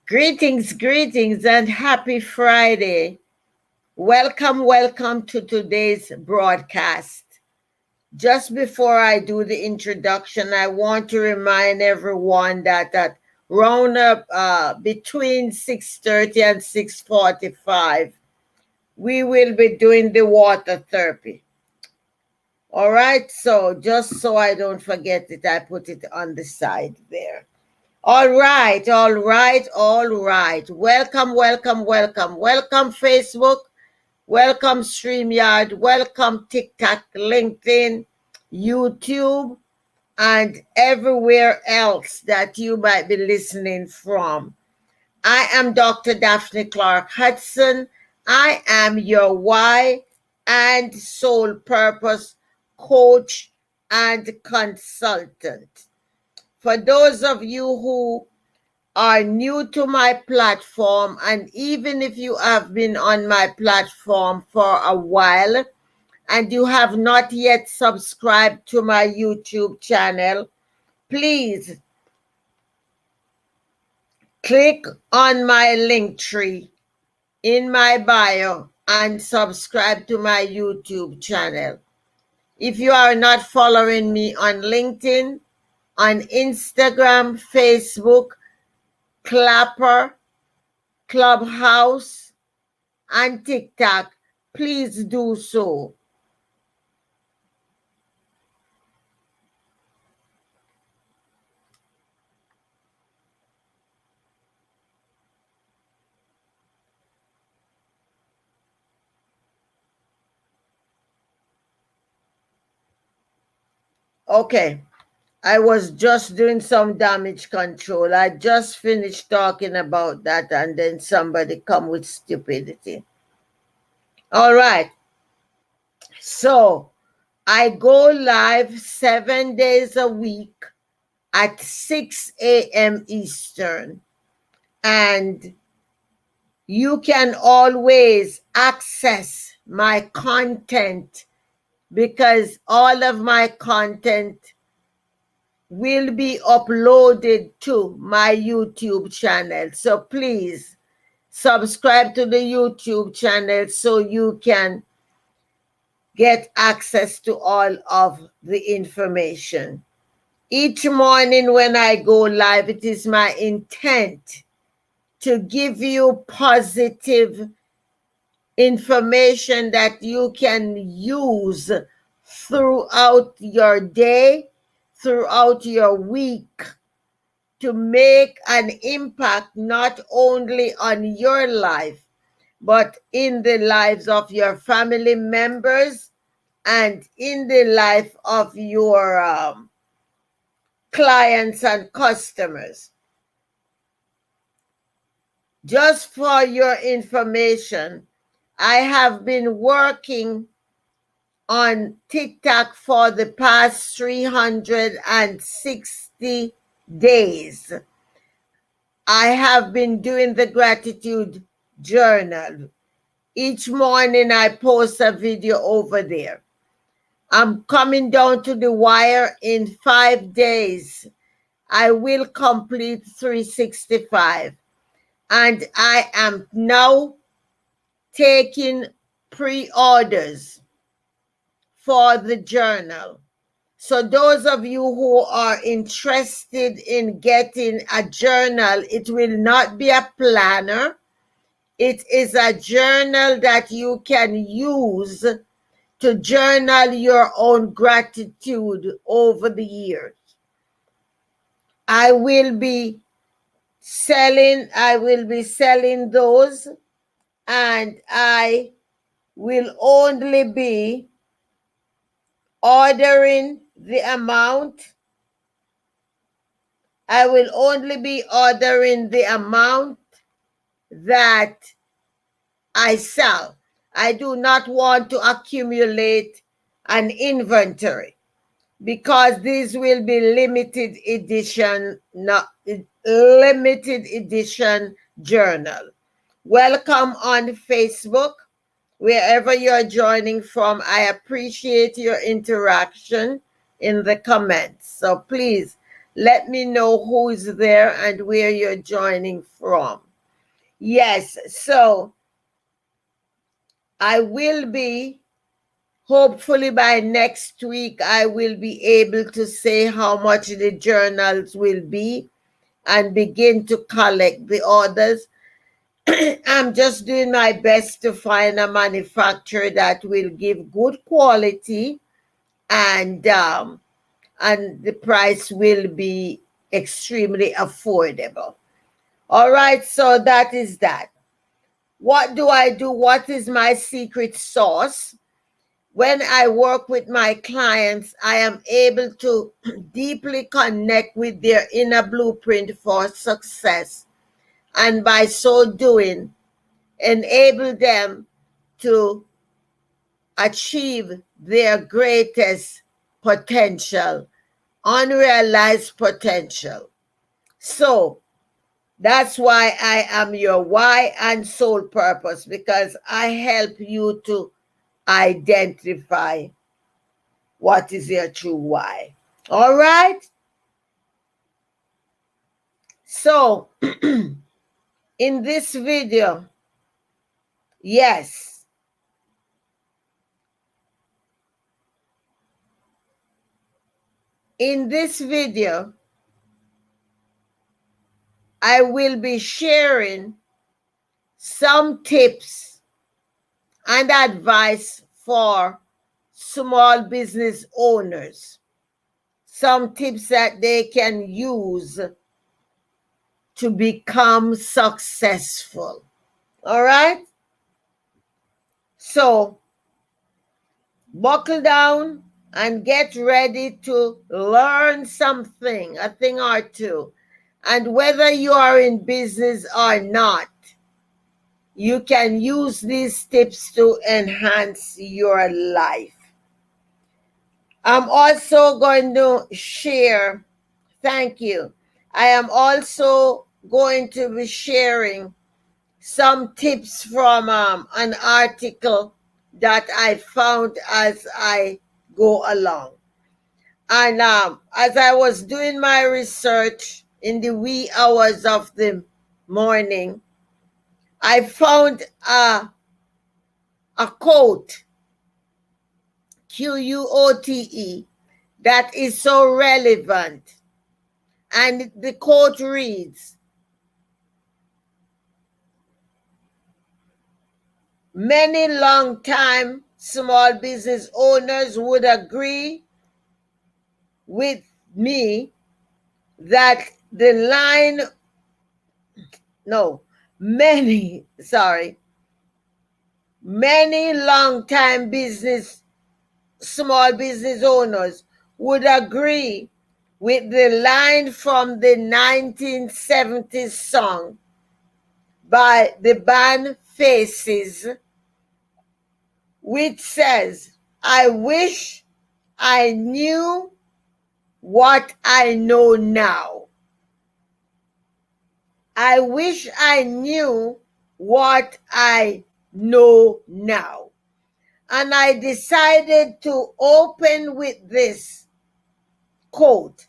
Greetings, greetings, and happy Friday. Welcome to today's broadcast. Just before I do the introduction, I want to remind everyone that at round up between 6:30 and 6:45, we will be doing the water therapy. All right, so just so I don't forget it, I put it on the side there. All right. Welcome, Facebook. Welcome, StreamYard. Welcome, TikTok, LinkedIn, YouTube, and everywhere else that you might be listening from. I am Dr. Daphne Clarke-Hudson. I am your why and soul purpose coach and consultant. For those of you who are new to my platform, and even if you have been on my platform for a while and you have not yet subscribed to my YouTube channel, please click on my link tree in my bio and subscribe to my YouTube channel. If you are not following me on LinkedIn, on Instagram, Facebook, Clapper, Clubhouse, and TikTok, please do so. Okay, I was just doing some damage control. I just finished talking about that and then somebody come with stupidity. All right. So I go live 7 days a week at 6 a.m. Eastern. And you can always access my content because all of my content will be uploaded to my YouTube channel. So please subscribe to the YouTube channel so you can get access to all of the information. Each morning when I go live, it is my intent to give you positive information that you can use throughout your day, throughout your week, to make an impact not only on your life, but in the lives of your family members and in the life of your clients and customers. Just for your information, I have been working on TikTok for the past 360 days. I have been doing the gratitude journal. Each morning I post a video over there. I'm coming down to the wire in 5 days. I will complete 365. And I am now taking pre-orders for the journal. So those of you who are interested in getting a journal, it will not be a planner. It is a journal that you can use to journal your own gratitude over the years. I will be selling those, and I will only be ordering the amount. I will only be ordering the amount that I sell. I do not want to accumulate an inventory because these will be limited edition journal. Welcome on Facebook. Wherever you're joining from, I appreciate your interaction in the comments. So please Let me know who's there and where you're joining from. Yes, so I will be, hopefully by next week, I will be able to say how much the journals will be and begin to collect the orders. I'm just doing my best to find a manufacturer that will give good quality, and the price will be extremely affordable. All right, so that is that. What do I do? What is my secret sauce? When I work with my clients, I am able to deeply connect with their inner blueprint for success, and by so doing, enable them to achieve their greatest potential, unrealized potential. So that's why I am your why and soul purpose, because I help you to identify what is your true why. All right? So, in this video, yes, in this video, I will be sharing some tips and advice for small business owners. Some tips that they can use to become successful. All right? So, buckle down and get ready to learn something, a thing or two. And whether you are in business or not, you can use these tips to enhance your life. I'm also going to share, thank you. I am also going to be sharing some tips from an article that I found as I go along. And as I was doing my research in the wee hours of the morning, I found a quote, Quote, that is so relevant. And the quote reads, many long-time small business owners would agree with me that the line, no, many, sorry, many long-time small business owners would agree with the line from the 1970s song by the band Faces, which says, I wish I knew what I know now. I wish I knew what I know now. And I decided to open with this quote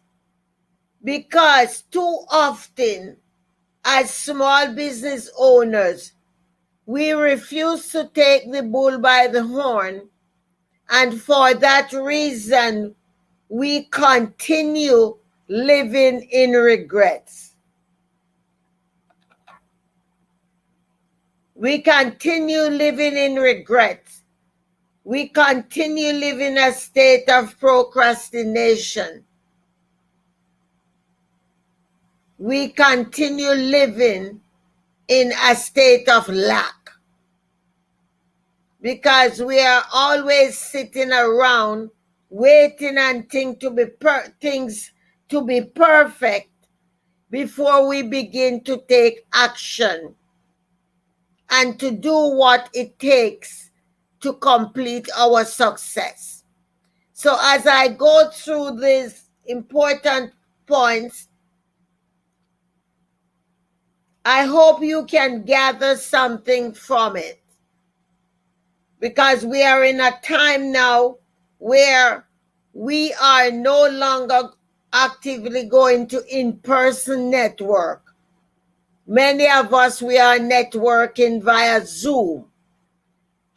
because too often, as small business owners, we refuse to take the bull by the horn, and for that reason, we continue living in regrets. We continue living in regrets. We continue living a state of procrastination. We continue living in a state of lack because we are always sitting around waiting and things to be perfect before we begin to take action and to do what it takes to complete our success. So as I go through these important points, I hope you can gather something from it, because we are in a time now where we are no longer actively going to in-person network. Many of us, we are networking via Zoom.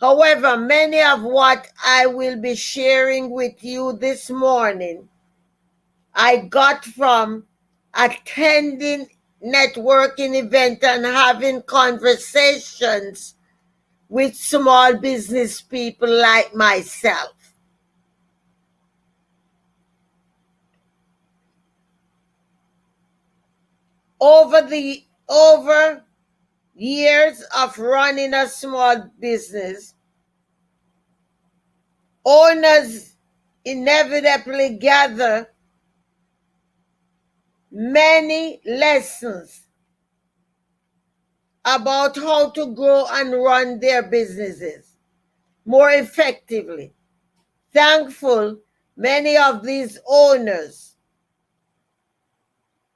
However, many of what I will be sharing with you this morning, I got from attending networking event and having conversations with small business people like myself. Over years of running a small business, owners inevitably gather many lessons about how to grow and run their businesses more effectively. Thankful, many of these owners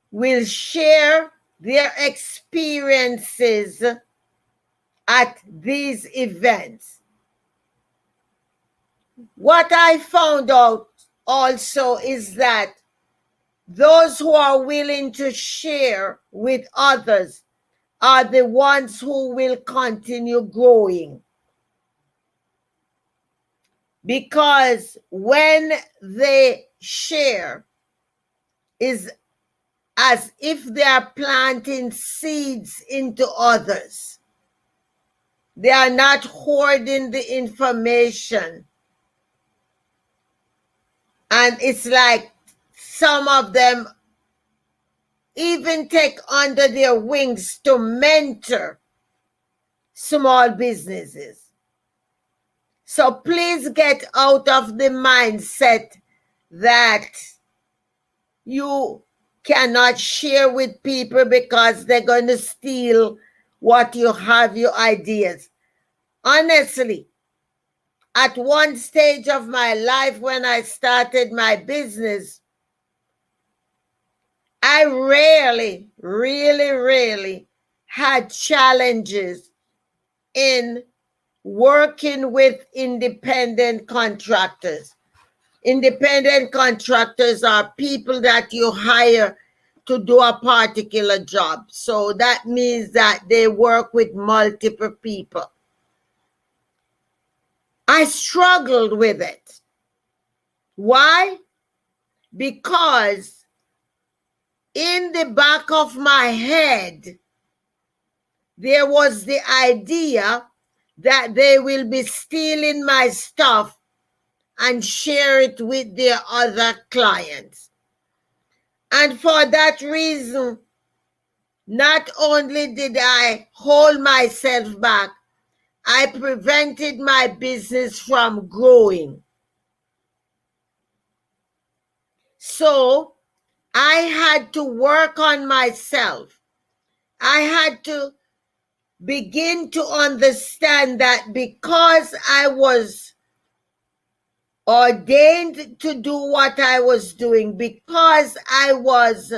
will share their experiences at these events. What I found out also is that those who are willing to share with others are the ones who will continue growing. Because when they share, is as if they are planting seeds into others. They are not hoarding the information. And it's like some of them even take under their wings to mentor small businesses. So please get out of the mindset that you cannot share with people because they're going to steal what you have, your ideas. Honestly, at one stage of my life when I started my business, I really had challenges in working with independent contractors. Independent contractors are people that you hire to do a particular job. So that means that they work with multiple people. I struggled with it. Why? Because in the back of my head, there was the idea that they will be stealing my stuff and share it with their other clients. And for that reason, not only did I hold myself back, I prevented my business from growing. So I had to work on myself. I had to begin to understand that because I was ordained to do what I was doing, because I was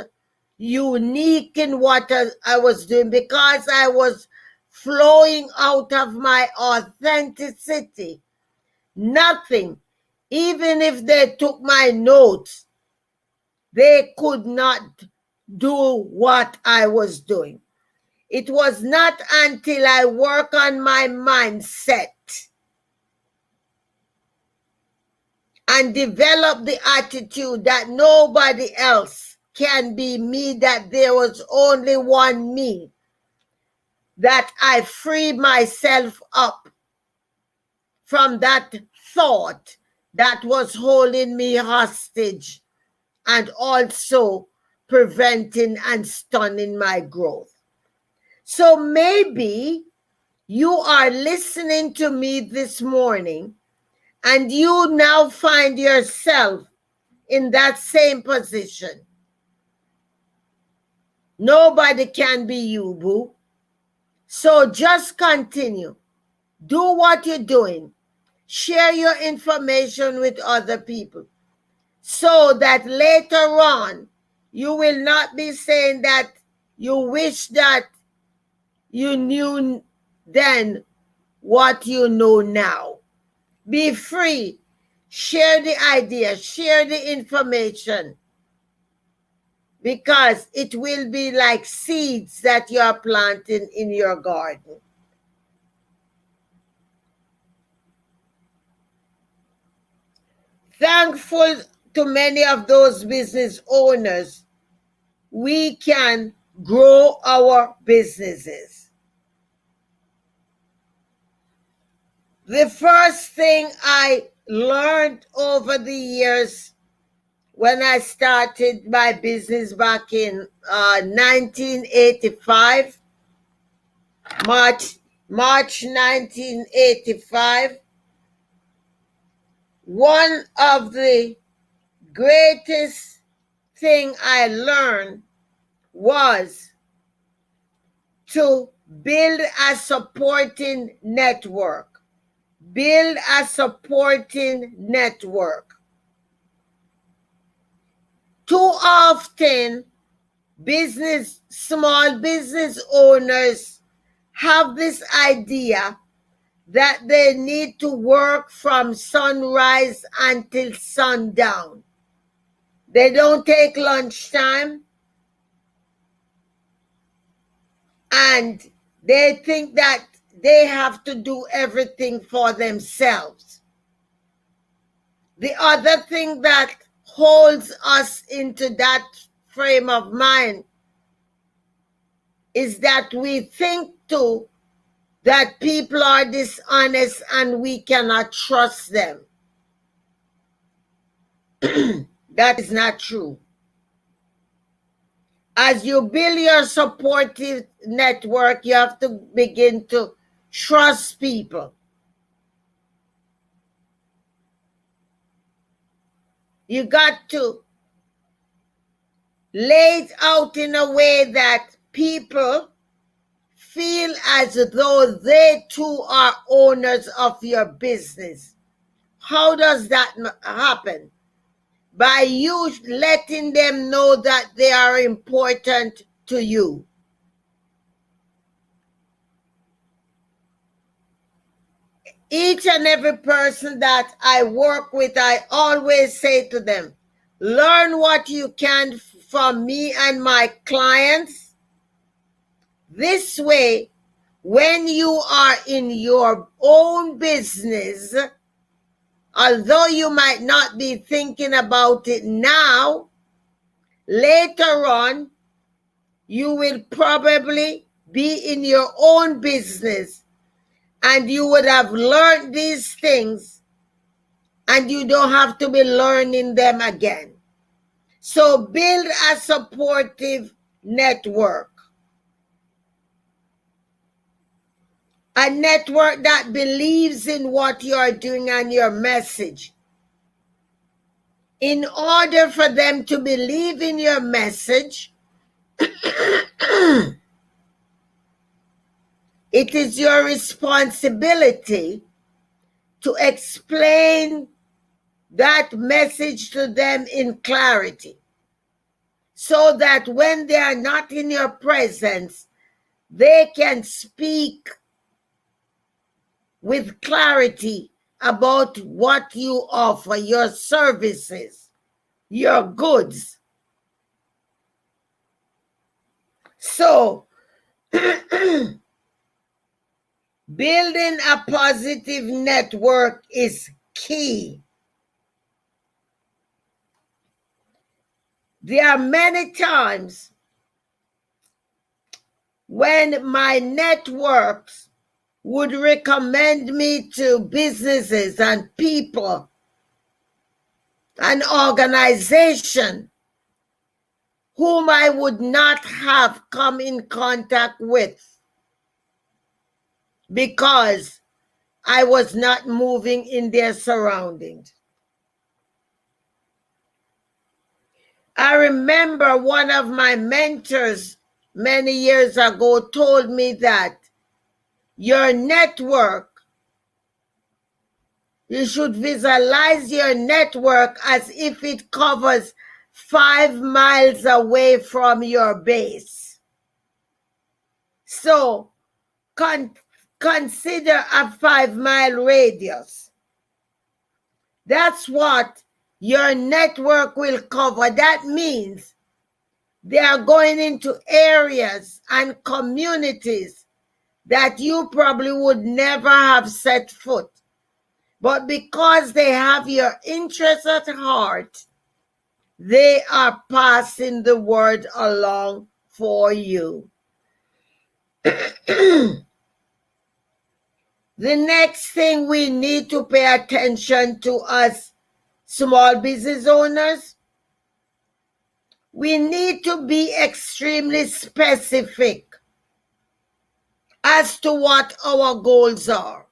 unique in what I was doing, because I was flowing out of my authenticity, nothing, even if they took my notes, they could not do what I was doing. It was not until I work on my mindset and develop the attitude that nobody else can be me, that there was only one me, that I freed myself up from that thought that was holding me hostage and also preventing and stunning my growth. So maybe you are listening to me this morning and you now find yourself in that same position. Nobody can be you, boo. So just continue. Do what you're doing. Share your information with other people so that later on you will not be saying that you wish that you knew then what you know now. Be free. Share the idea. Share the information. because it will be like seeds that you are planting in your garden. Thankful to many of those business owners, we can grow our businesses. The first thing I learned over the years when I started my business back in 1985, March 1985, one of the greatest thing I learned was to build a supporting network. Build a supporting network. Too often, small business owners have this idea that they need to work from sunrise until sundown. They don't take lunchtime, and they think that they have to do everything for themselves. The other thing that holds us into that frame of mind is that we think too that people are dishonest and we cannot trust them. That is not true. As you build your supportive network, you have to begin to trust people. You got to lay it out in a way that people feel as though they too are owners of your business. How does that happen? By you letting them know that they are important to you. Each and every person that I work with, I always say to them, learn what you can from me and my clients. This way, when you are in your own business, although you might not be thinking about it now, later on, you will probably be in your own business and you would have learned these things and you don't have to be learning them again. So build a supportive network. A network that believes in what you are doing and your message. In order for them to believe in your message, it is your responsibility to explain that message to them in clarity, so that when they are not in your presence, they can speak with clarity about what you offer, your services, your goods. So, building a positive network is key. There are many times when my networks would recommend me to businesses and people and organizations whom I would not have come in contact with because I was not moving in their surroundings. I remember one of my mentors many years ago told me that your network, you should visualize your network as if it covers 5 miles away from your base. So consider a 5-mile radius. That's what your network will cover. That means They are going into areas and communities that you probably would never have set foot. But because they have your interest at heart, they are passing the word along for you. The next thing we need to pay attention to as small business owners, we need to be extremely specific as to what our goals are.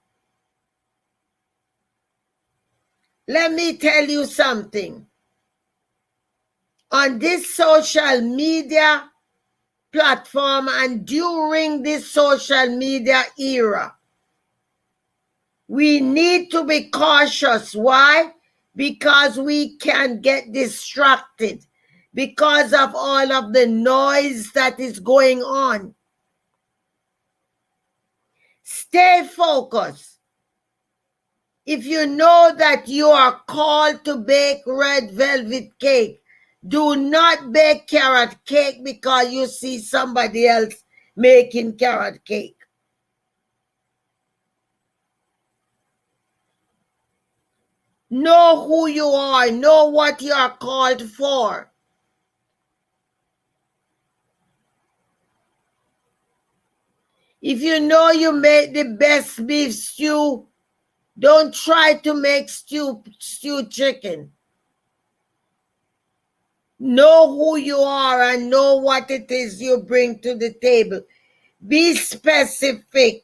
Let me tell you something. On this social media platform and during this social media era, we need to be cautious. Why? Because we can get distracted because of all of the noise that is going on. Stay focused. If you know that you are called to bake red velvet cake, do not bake carrot cake because you see somebody else making carrot cake. Know who you are. Know what you are called for. If you know you make the best beef stew, don't try to make stew chicken. Know who you are and know what it is you bring to the table. Be specific.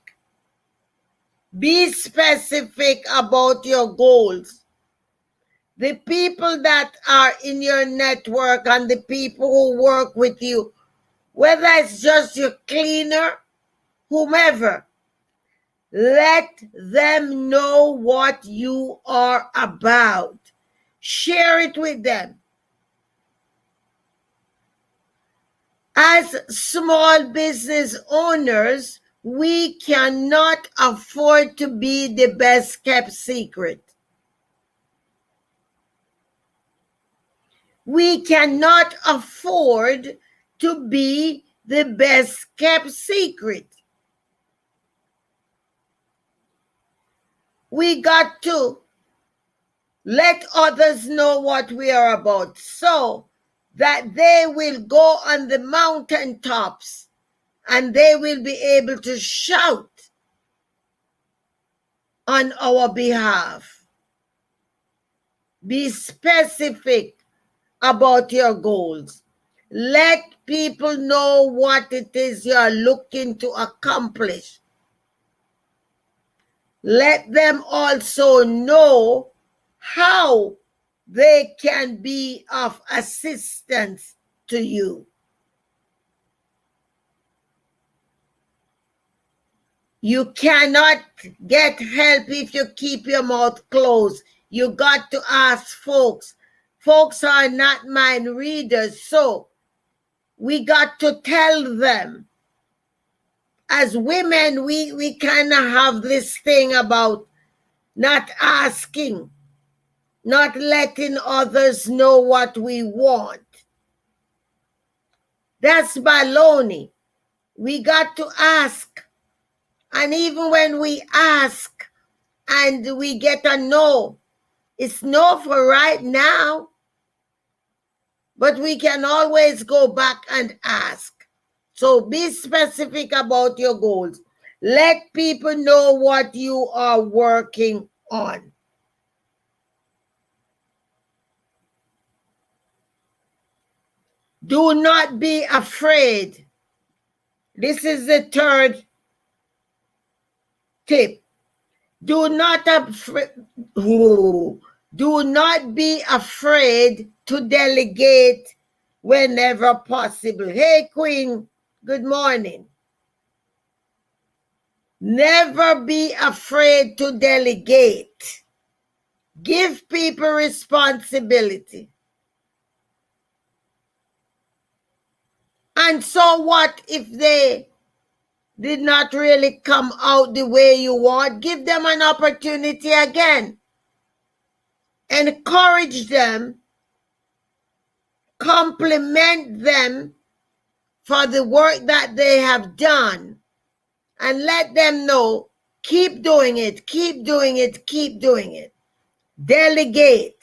Be specific about your goals. The people that are in your network and the people who work with you, whether it's just your cleaner, whomever, let them know what you are about. Share it with them. As small business owners, we cannot afford to be the best kept secret. We cannot afford to be the best kept secret. We got to let others know what we are about so that they will go on the mountaintops and they will be able to shout on our behalf. Be specific about your goals. Let people know what it is you are looking to accomplish. Let them also know how they can be of assistance to you. You cannot get help if you keep your mouth closed. You got to ask folks. Folks are not mind readers, so we got to tell them. As women, we kind of have this thing about not asking, not letting others know what we want. That's baloney. We got to ask. And even when we ask and we get a no, it's no for right now. But we can always go back and ask. So be specific about your goals. Let people know what you are working on. Do not be afraid. This is the third tip. Do not be afraid to delegate whenever possible. Hey, Queen, good morning. Never be afraid to delegate. Give people responsibility. And so what if they did not really come out the way you want? Give them an opportunity again. Encourage them. Compliment them for the work that they have done, and let them know, keep doing it, keep doing it, keep doing it. Delegate.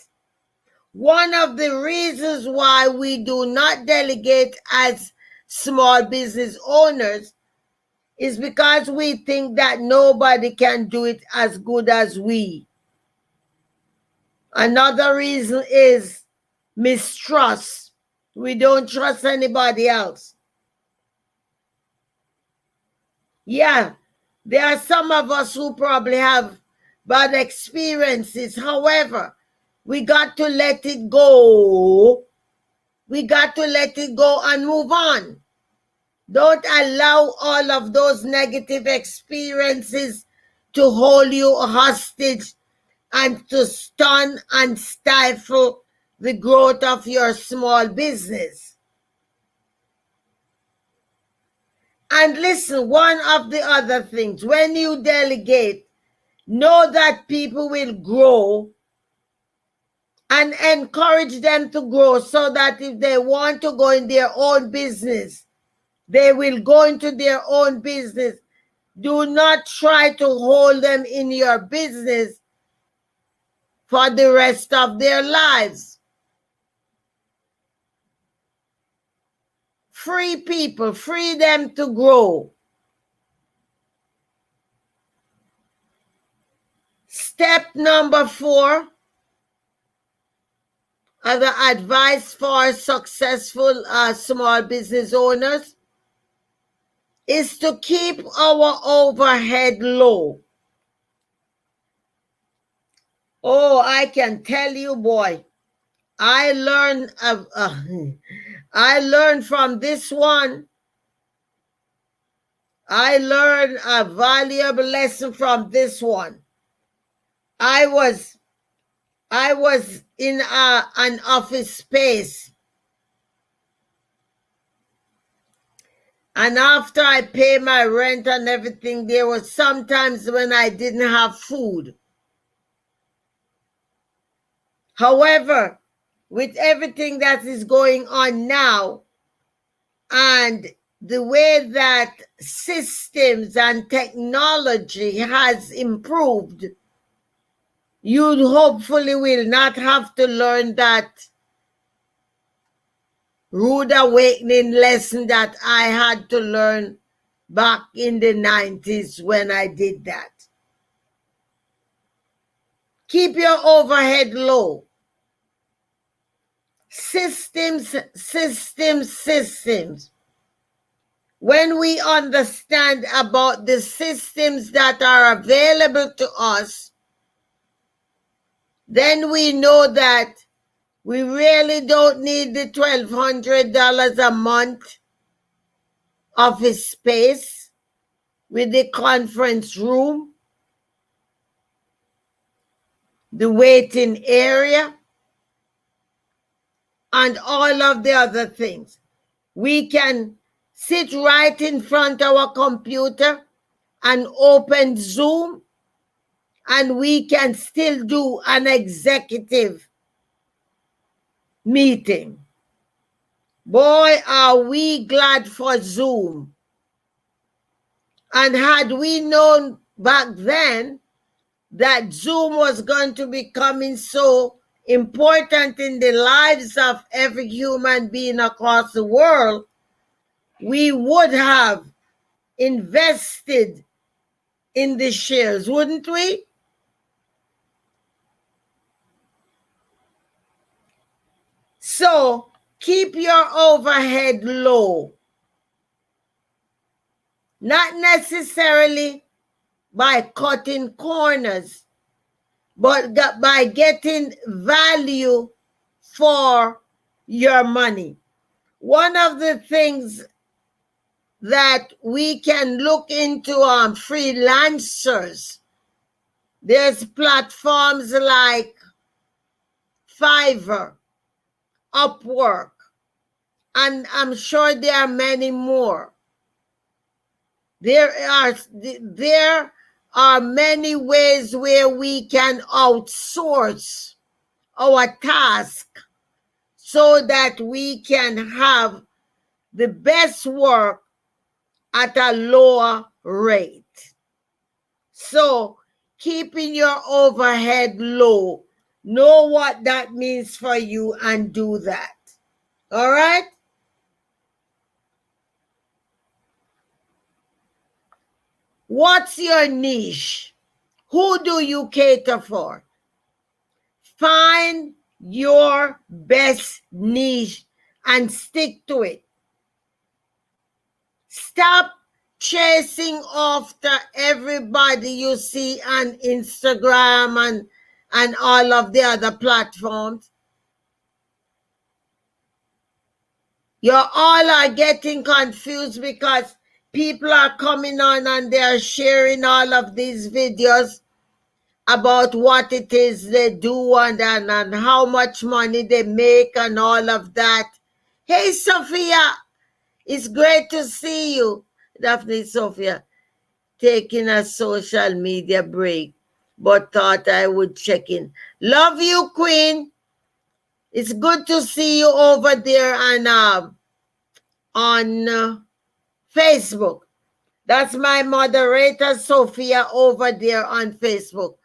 One of the reasons why we do not delegate as small business owners is because we think that nobody can do it as good as we. Another reason is mistrust. We don't trust anybody else. Yeah, there are some of us who probably have bad experiences. However, we got to let it go. We got to let it go and move on. Don't allow all of those negative experiences to hold you hostage and to stun and stifle the growth of your small business. And listen, one of the other things, when you delegate, know that people will grow, and encourage them to grow so that if they want to go in their own business, they will go into their own business. Do not try to hold them in your business for the rest of their lives. Free people, free them to grow. Step number 4, other advice for successful small business owners, is to keep our overhead low. Oh, I can tell you, boy, I learned from this one. I learned a valuable lesson from this one. I was in an office space, and after I pay my rent and everything, there was sometimes when I didn't have food. However, with everything that is going on now, and the way that systems and technology has improved, you hopefully will not have to learn that rude awakening lesson that I had to learn back in the 90s when I did that. Keep your overhead low. Systems. When we understand about the systems that are available to us, then we know that we really don't need the $1,200 a month office space with the conference room, the waiting area, and all of the other things. We can sit right in front of our computer and open Zoom, and we can still do an executive meeting. Boy, are we glad for Zoom. And had we known back then that Zoom was going to be coming so important in the lives of every human being across the world, we would have invested in the shares, wouldn't we? So keep your overhead low. Not necessarily by cutting corners, but by getting value for your money. One of the things that we can look into on freelancers, there's platforms like Fiverr, Upwork, and I'm sure there are many more. There are many ways where we can outsource our task so that we can have the best work at a lower rate. So, keeping your overhead low, know what that means for you and do that. All right? What's your niche? Who do you cater for? Find your best niche and stick to it. Stop chasing after everybody you see on Instagram and all of the other platforms. You all are getting confused because people are coming on and they're sharing all of these videos about what it is they do and how much money they make and all of that. Hey, Sophia, it's great to see you. Daphne, Sophia, taking a social media break, but thought I would check in. Love you, Queen. It's good to see you over there on Facebook. That's my moderator, Sophia, over there on Facebook.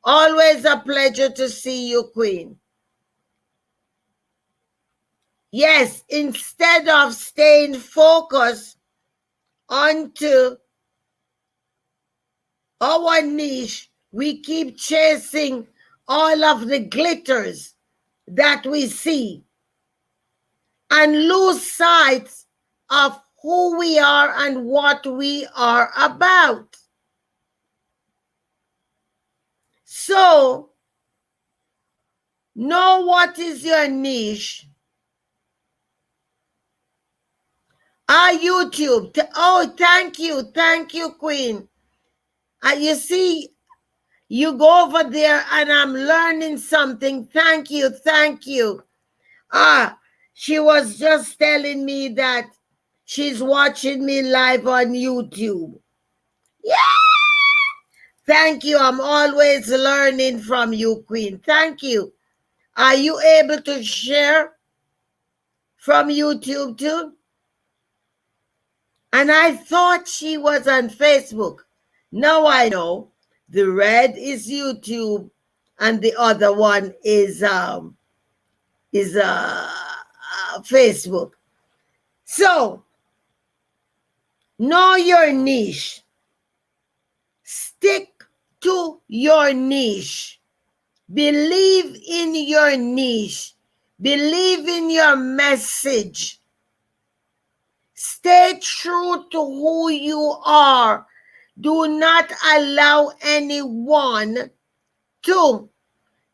Always a pleasure to see you, Queen. Yes, instead of staying focused onto our niche, we keep chasing all of the glitters that we see and lose sight of who we are and what we are about. So, know what is your niche. YouTube. Oh, thank you, Queen. You see, you go over there and I'm learning something. Thank you. She was just telling me that she's watching me live on YouTube. Yeah! Thank you. I'm always learning from you, Queen. Thank you. Are you able to share from YouTube too? And I thought she was on Facebook. Now I know. The red is YouTube and the other one is Facebook. So, know your niche. Stick to your niche. Believe in your niche. Believe in your message. Stay true to who you are. Do not allow anyone to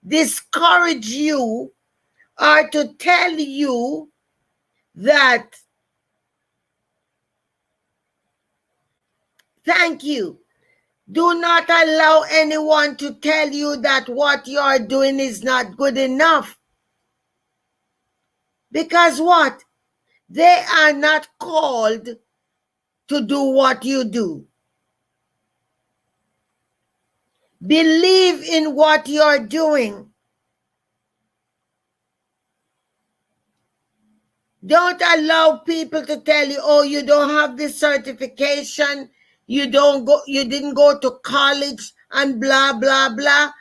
discourage you or to tell you that, thank you. Do not allow anyone to tell you that what you are doing is not good enough. Because what? They are not called to do what you do. Believe in what you're doing. Don't allow people to tell you, oh, you don't have this certification, you didn't go to college and blah, blah, blah.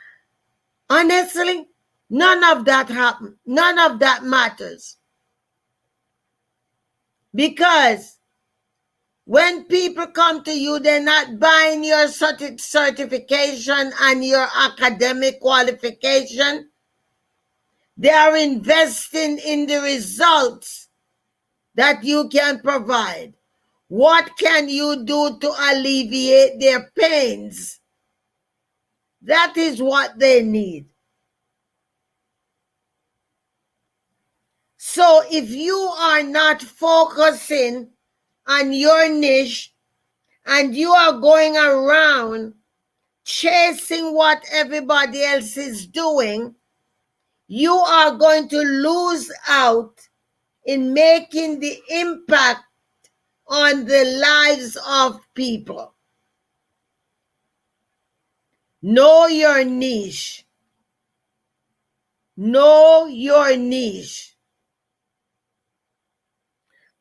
Honestly, none of that happened. None of that matters. Because when people come to you, they're not buying your certification and your academic qualification. They are investing in the results that you can provide. What can you do to alleviate their pains? That is what they need. So if you are not focusing on your niche and you are going around chasing what everybody else is doing, you are going to lose out in making the impact on the lives of people. Know your niche. Know your niche.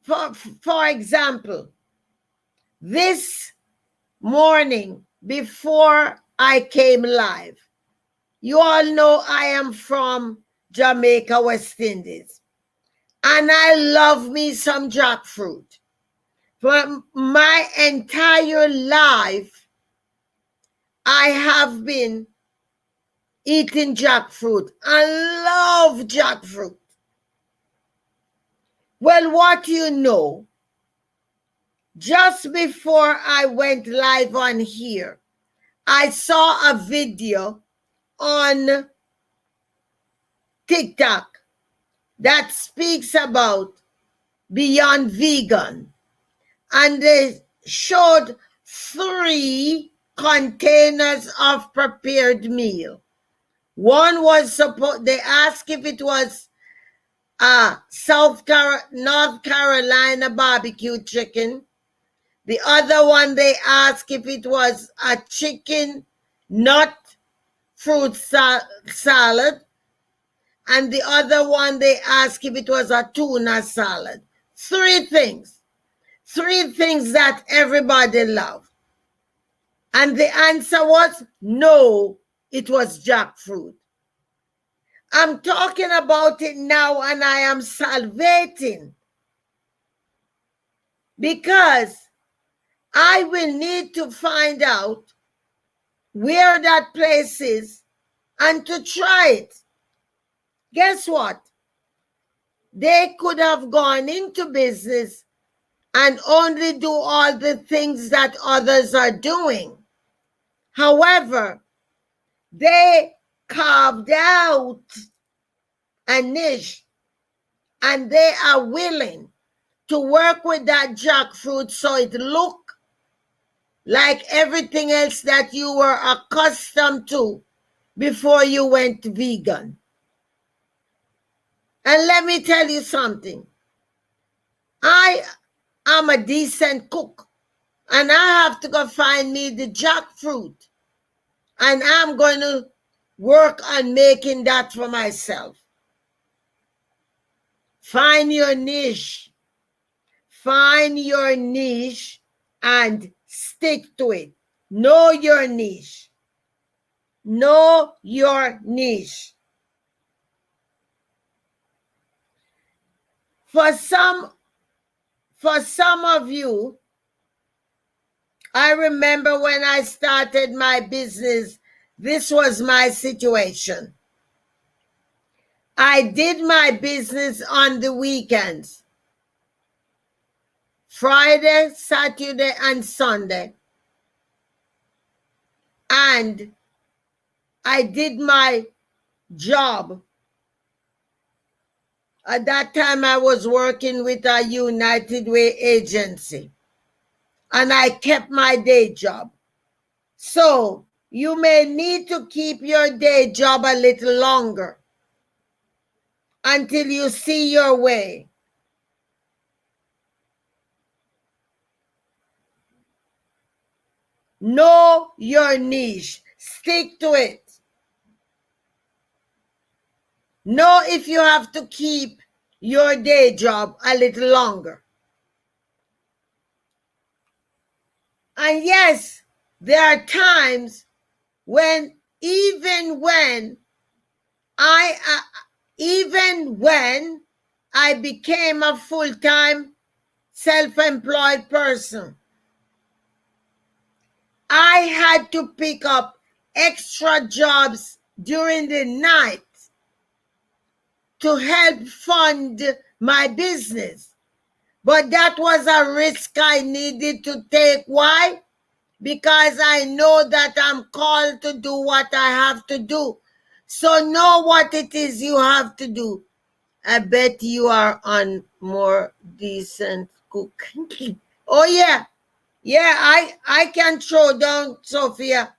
For example, this morning before I came live, you all know I am from Jamaica, West Indies, and I love me some jackfruit. For my entire life, I have been eating jackfruit. I love jackfruit. Well, what you know, just before I went live on here, I saw a video on TikTok that speaks about Beyond Vegan. And they showed 3 containers of prepared meal. One was they asked if it was North Carolina barbecue chicken. The other one they asked if it was a chicken nut fruit salad. And the other one they asked if it was a tuna salad. 3 things. 3 things that everybody loved. And the answer was no, it was jackfruit. I'm talking about it now and I am salivating because I will need to find out where that place is and to try it. Guess what? They could have gone into business and only do all the things that others are doing. However, they carved out a niche and they are willing to work with that jackfruit so it look like everything else that you were accustomed to before you went vegan. And let me tell you something. I am a decent cook and I have to go find me the jackfruit and I'm going to work on making that for myself. Find your niche. Find your niche and stick to it. Know your niche. Know your niche. For some of you, I remember when I started my business, this was my situation. I did my business on the weekends. Friday, Saturday, and Sunday. And I did my job. At that time, I was working with a United Way agency. And I kept my day job. So you may need to keep your day job a little longer until you see your way. Know your niche. Stick to it. Know if you have to keep your day job a little longer. And yes, there are times when even when I became a full-time self-employed person, I had to pick up extra jobs during the night to help fund my business. But that was a risk I needed to take. Why? Because I know that I'm called to do what I have to do. So know what it is you have to do. I bet you are on more decent cook. Oh yeah. Yeah, I can throw down, Sophia.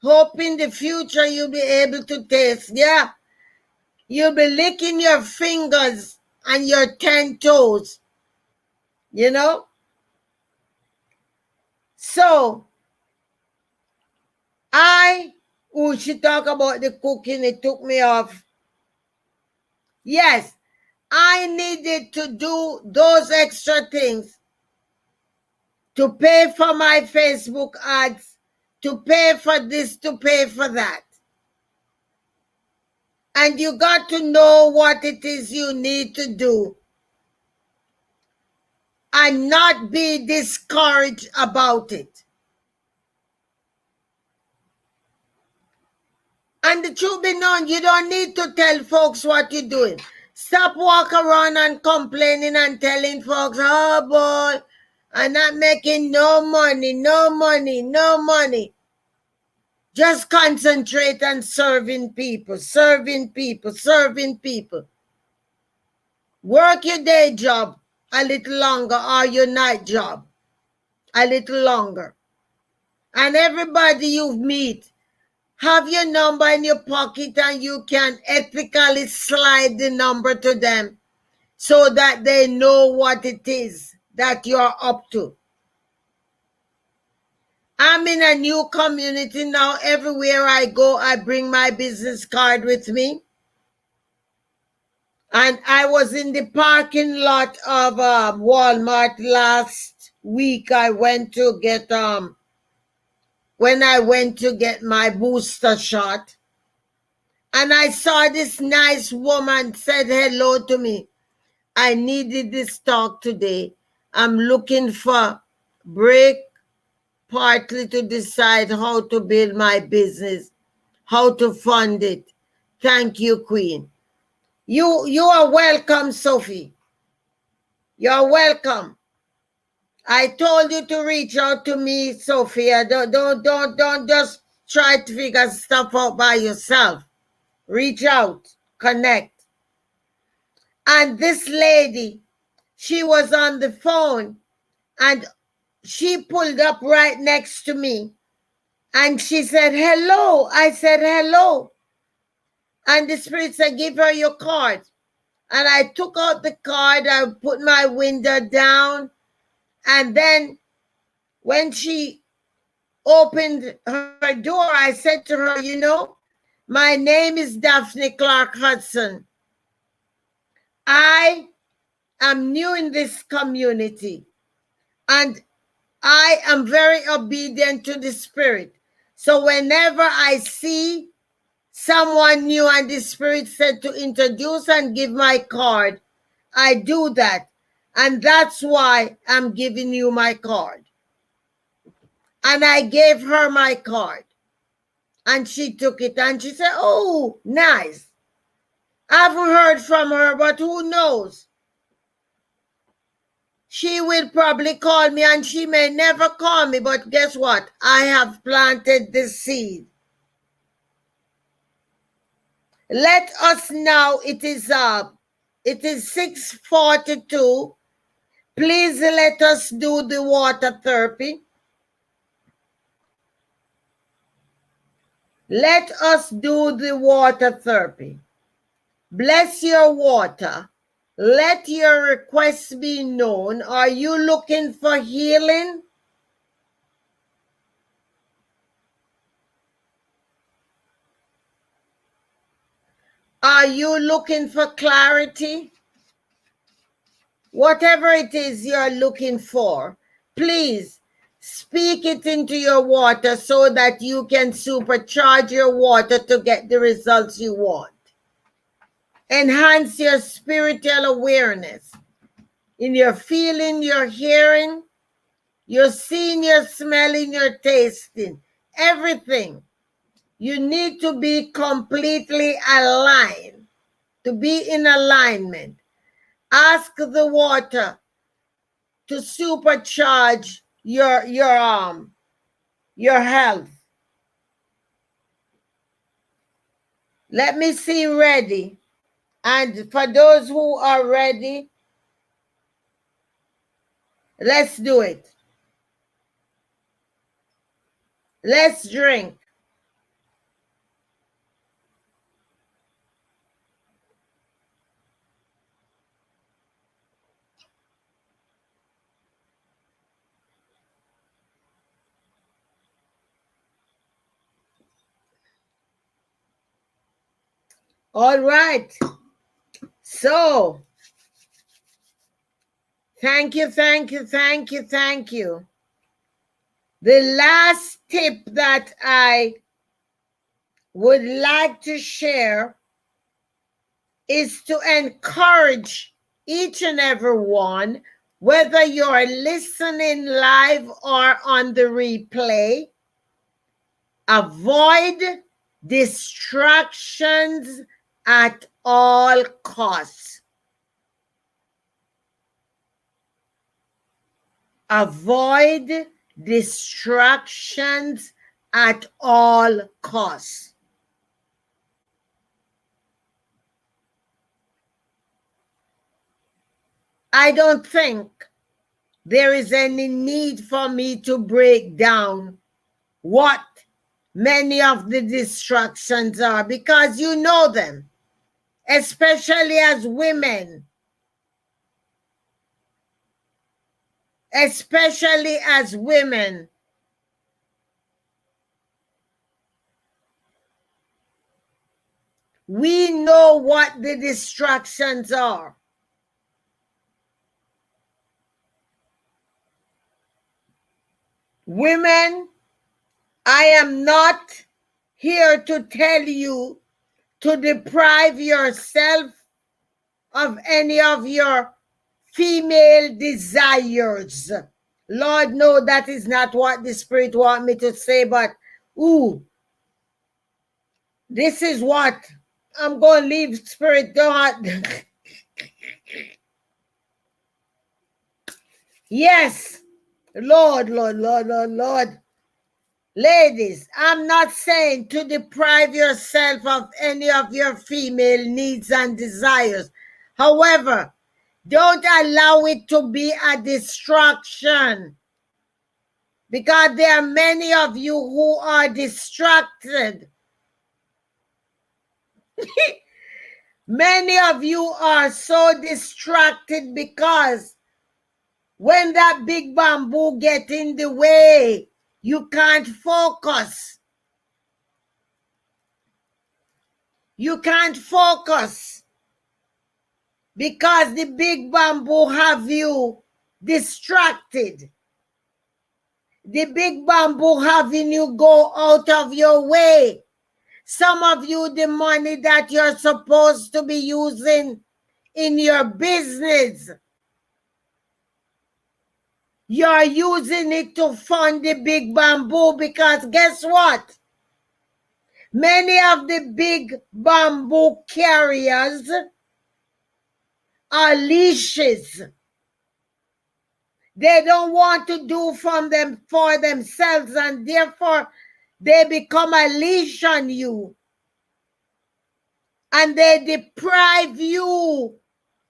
Hope in the future you'll be able to taste. Yeah. You'll be licking your fingers and your 10 toes. You know? So, she talked about the cooking. It took me off. Yes, I needed to do those extra things to pay for my Facebook ads, to pay for this, to pay for that. And you got to know what it is you need to do and not be discouraged about it. And the truth be known, you don't need to tell folks what you're doing. Stop walking around and complaining and telling folks, oh boy, I'm not making no money, no money, no money. Just concentrate on serving people, serving people, serving people. Work your day job a little longer or your night job a little longer. And everybody you meet, have your number in your pocket and you can ethically slide the number to them so that they know what it is that you're up to. I'm in a new community now. Everywhere I go, I bring my business card with me. And I was in the parking lot of Walmart last week. I went to get when I went to get my booster shot. And I saw this nice woman said hello to me. I needed this talk today. I'm looking for break partly to decide how to build my business, how to fund it. Thank you, Queen. You are welcome, Sophie. You're welcome. I told you to reach out to me, Sophia. Don't just try to figure stuff out by yourself. Reach out, connect. And this lady, she was on the phone and she pulled up right next to me and she said, hello. I said, hello. And the Spirit said, give her your card. And I took out the card, I put my window down, and then when she opened her door, I said to her, you know, my name is Daphne Clarke-Hudson. I am new in this community, and I am very obedient to the Spirit. So whenever I see someone new and the Spirit said to introduce and give my card, I do that. And that's why I'm giving you my card. And I gave her my card. And she took it and she said, oh, nice. I haven't heard from her, but who knows? She will probably call me and she may never call me, but guess what? I have planted the seed. Let us now, it is 6:42. Please let us do the water therapy. Let us do the water therapy. Bless your water. Let your requests be known. Are you looking for healing? Are you looking for clarity? Whatever it is you're looking for, please speak it into your water so that you can supercharge your water to get the results you want. Enhance your spiritual awareness in your feeling, your hearing, your seeing, your smelling, your tasting, everything. You need to be completely aligned, to be in alignment. Ask the water to supercharge your health. Let me see ready. And for those who are ready, let's do it. Let's drink. All right. So Thank you, thank you, thank you, thank you. The last tip that I would like to share is to encourage each and every one, whether you're listening live or on the replay, avoid distractions at all costs. Avoid distractions at all costs. I don't think there is any need for me to break down what many of the distractions are, because you know them, especially as women. Especially as women. We know what the distractions are. Women, I am not here to tell you to deprive yourself of any of your female desires. Lord, no, that is not what the Spirit wants me to say, but this is what I'm going to leave Spirit. Don't. Yes, Lord, Lord, Lord, Lord, Lord. Ladies, I'm not saying to deprive yourself of any of your female needs and desires. However, don't allow it to be a distraction, because there are many of you who are distracted. Many of you are so distracted because when that big bamboo gets in the way, you can't focus. You can't focus because the big bamboo have you distracted. The big bamboo having you go out of your way. Some of you, the money that you're supposed to be using in your business, you're using it to fund the big bamboo, because guess what? Many of the big bamboo carriers are leashes. They don't want to do from them for themselves, and therefore they become a leash on you. And they deprive you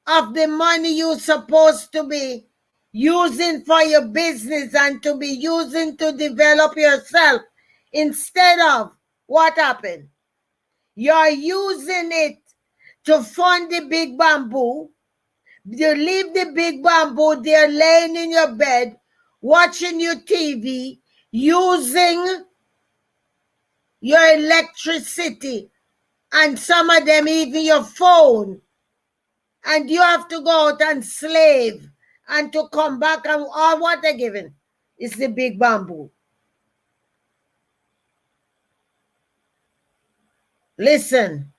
of the money you're supposed to be using for your business and to be using to develop yourself. Instead of, what happened? You're using it to fund the big bamboo. You leave the big bamboo there laying in your bed, watching your TV, using your electricity, and some of them even your phone. And you have to go out and slave, and to come back, and all what they're giving is the big bamboo. Listen.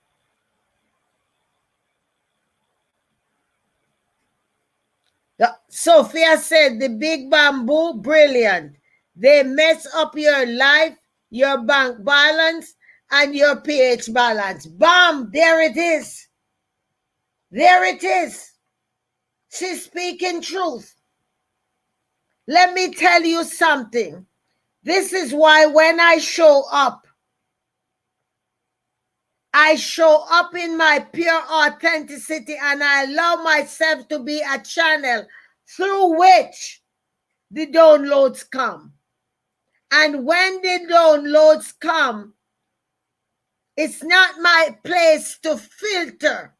Sophia said the big bamboo, brilliant. They mess up your life, your bank balance, and your pH balance. Bam, there it is. There it is. She's speaking truth. Let me tell you something. This is why when I show up in my pure authenticity, and I allow myself to be a channel through which the downloads come. And when the downloads come, it's not my place to filter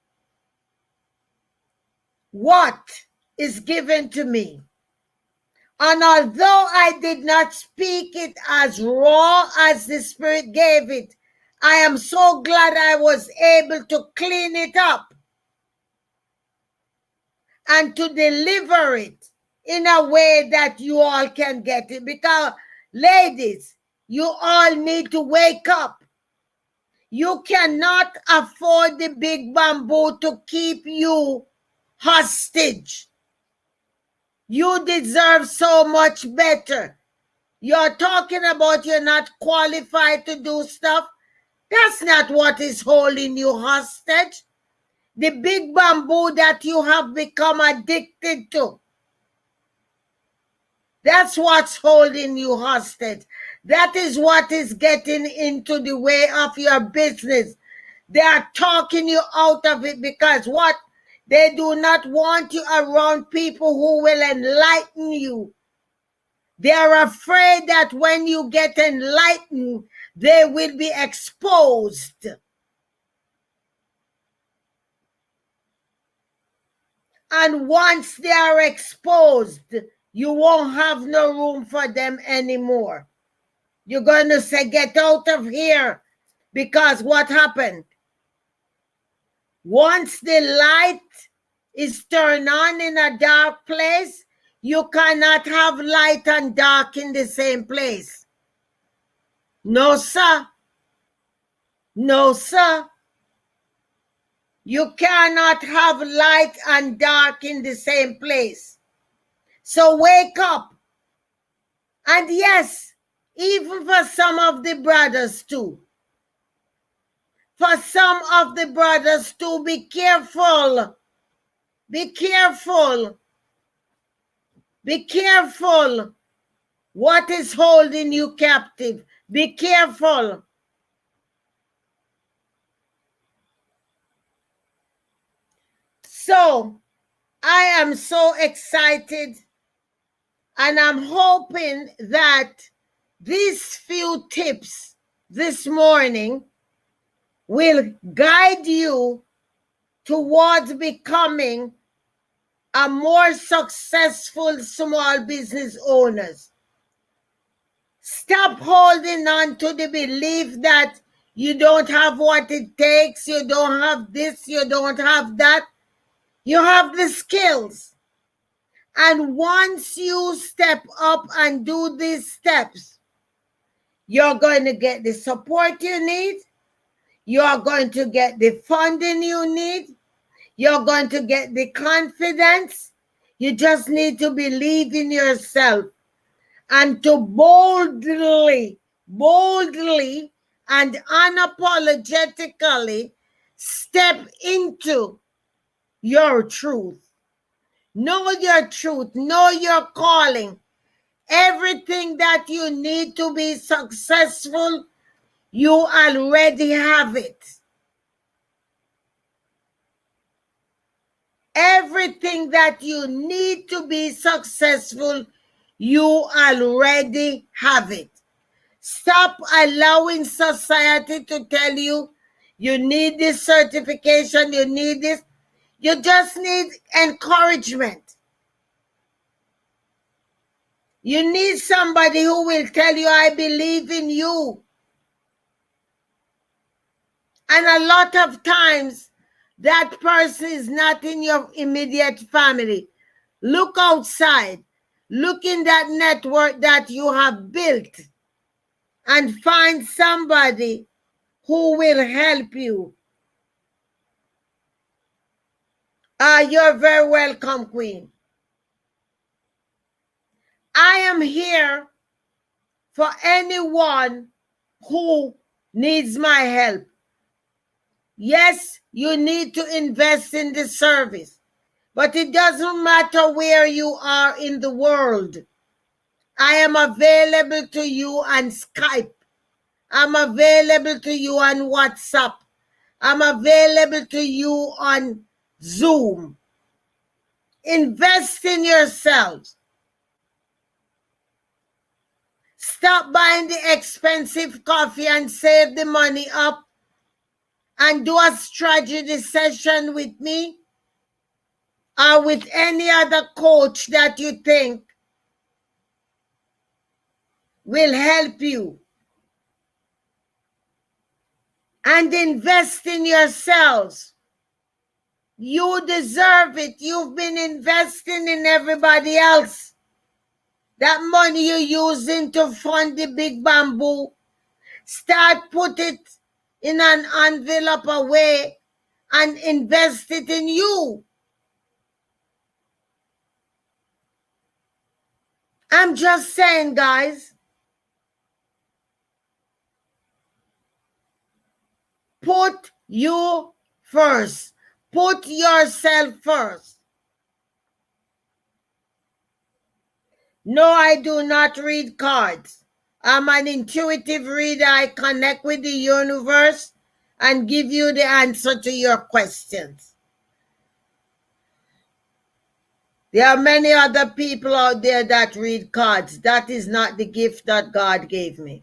what is given to me. And although I did not speak it as raw as the Spirit gave it, I am so glad I was able to clean it up. and to deliver it in a way that you all can get it. Because, ladies, you all need to wake up. You cannot afford the big bamboo to keep you hostage. You deserve so much better. You're talking about you're not qualified to do stuff. That's not what is holding you hostage. The big bamboo that you have become addicted to. That's what's holding you hostage. That is what is getting into the way of your business. They are talking you out of it because what? They do not want you around people who will enlighten you. They are afraid that when you get enlightened, they will be exposed. And once they are exposed, you won't have no room for them anymore. You're going to say, get out of here. Because what happened? Once the light is turned on in a dark place, you cannot have light and dark in the same place. No, sir. No, sir. You cannot have light and dark in the same place. So wake up. And yes, even for some of the brothers too. For some of the brothers too, be careful. Be careful. Be careful. What is holding you captive? Be careful. So, I am so excited, and I'm hoping that these few tips this morning will guide you towards becoming a more successful small business owners. Stop holding on to the belief that you don't have what it takes, you don't have this, you don't have that. You have the skills. And once you step up and do these steps, you're going to get the support you need. You're going to get the funding you need. You're going to get the confidence. You just need to believe in yourself and to boldly and unapologetically step into your truth. Know your truth. Know your calling. Everything that you need to be successful, you already have it. Everything that you need to be successful, you already have it. Stop allowing society to tell you, you need this certification, you need this. You just need encouragement. You need somebody who will tell you, I believe in you. And a lot of times, that person is not in your immediate family. Look outside. Look in that network that you have built and find somebody who will help you. You're very welcome, Queen. I am here for anyone who needs my help. Yes, you need to invest in the service, but it doesn't matter where you are in the world. I am available to you on Skype. I'm available to you on WhatsApp. I'm available to you on Zoom. Invest in yourselves. Stop buying the expensive coffee and save the money up and do a strategy session with me or with any other coach that you think will help you. And invest in yourselves. You deserve it. You've been investing in everybody else. That money you're using to fund the big bamboo, start put it in an envelope away and invest it in you. I'm just saying, guys. Put you first. Put yourself first. No, I do not read cards. I'm an intuitive reader. I connect with the universe and give you the answer to your questions. There are many other people out there that read cards. That is not the gift that God gave me.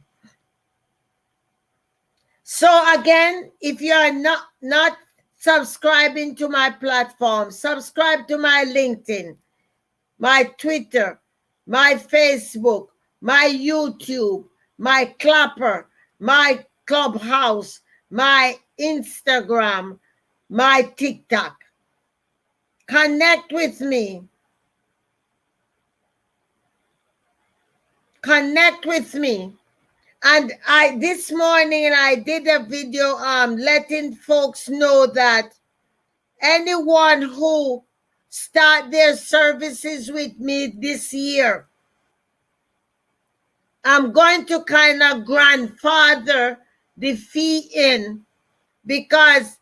So again, if you are not subscribing to my platform, subscribe to my LinkedIn, my Twitter, my Facebook, my YouTube, my Clapper, my Clubhouse, my Instagram, my TikTok. Connect with me. Connect with me. And this morning I did a video letting folks know that anyone who start their services with me this year, I'm going to kind of grandfather the fee in, because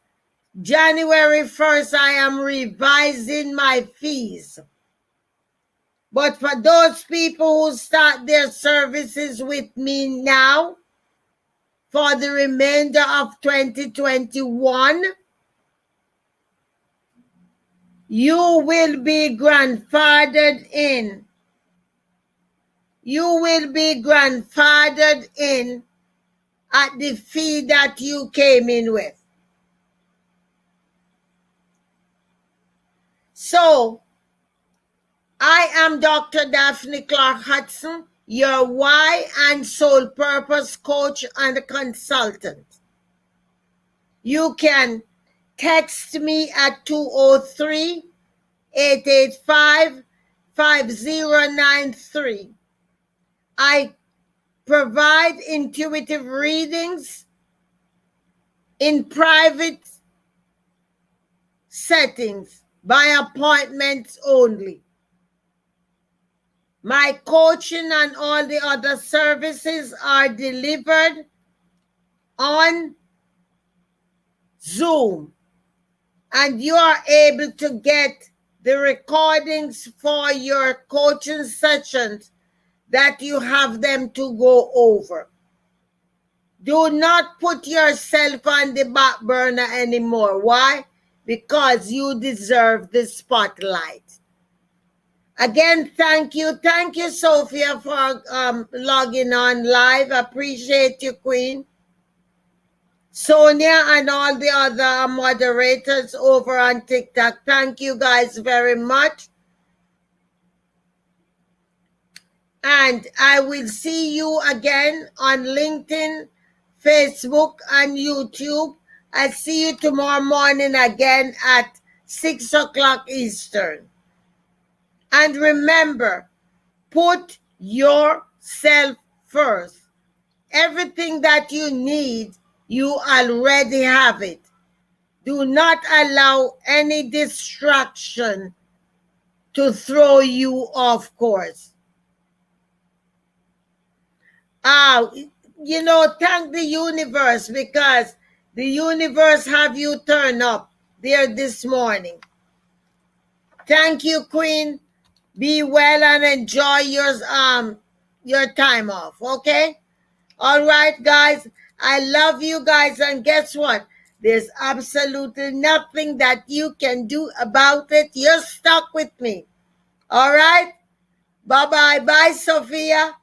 January 1st I am revising my fees. But for those people who start their services with me now, for the remainder of 2021, you will be grandfathered in. You will be grandfathered in at the fee that you came in with. So, I am Dr. Daphne Clarke-Hudson, your why and soul purpose coach and consultant. You can text me at 203-885-5093. I provide intuitive readings in private settings by appointments only. My coaching and all the other services are delivered on Zoom, and you are able to get the recordings for your coaching sessions that you have them to go over. Do not put yourself on the back burner anymore. Why? Because you deserve the spotlight. Again, thank you. Thank you, Sophia, for logging on live. Appreciate you, Queen. Sonia and all the other moderators over on TikTok. Thank you guys very much. And I will see you again on LinkedIn, Facebook, and YouTube. I'll see you tomorrow morning again at 6 o'clock Eastern. And remember, put yourself first. Everything that you need, you already have it. Do not allow any distraction to throw you off course. Thank the universe, because the universe have you turn up there this morning. Thank you, Queen. Be well and enjoy your time off, okay? All right, guys. I love you guys, and guess what? There's absolutely nothing that you can do about it. You're stuck with me. All right? Bye-bye. Bye, Sophia.